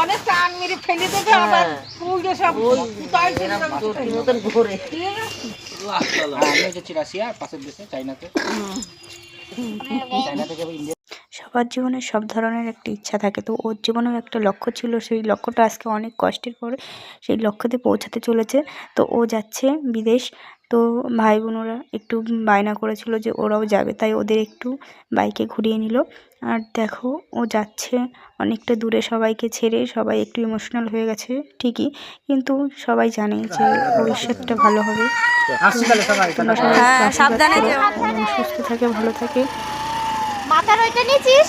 অনেক টান মেরে ফেলে দেবে আবার ফুল দিয়ে সব সবার জীবনে সব ধরনের একটা ইচ্ছা থাকে, তো ওর জীবনেও একটা লক্ষ্য ছিল। সেই লক্ষ্যটা আজকে অনেক কষ্টের পরে সেই লক্ষ্যতে পৌঁছাতে চলেছে। তো ও যাচ্ছে বিদেশ। তো ভাই বোনেরা একটু বায়না করেছিল যে ওরাও যাবে, তাই ওদের একটু বাইকে ঘুরিয়ে নিল। আর দেখো ও যাচ্ছে অনেকটা দূরে সবাইকে ছেড়ে। সবাই একটু ইমোশনাল হয়ে গেছে ঠিকই, কিন্তু সবাই জানে যে ভবিষ্যৎটা ভালো হবে। তোমরা সবাই সাবধানে সুস্থ থাকে, ভালো থাকে। মাথার ওইটা নিয়েছিস?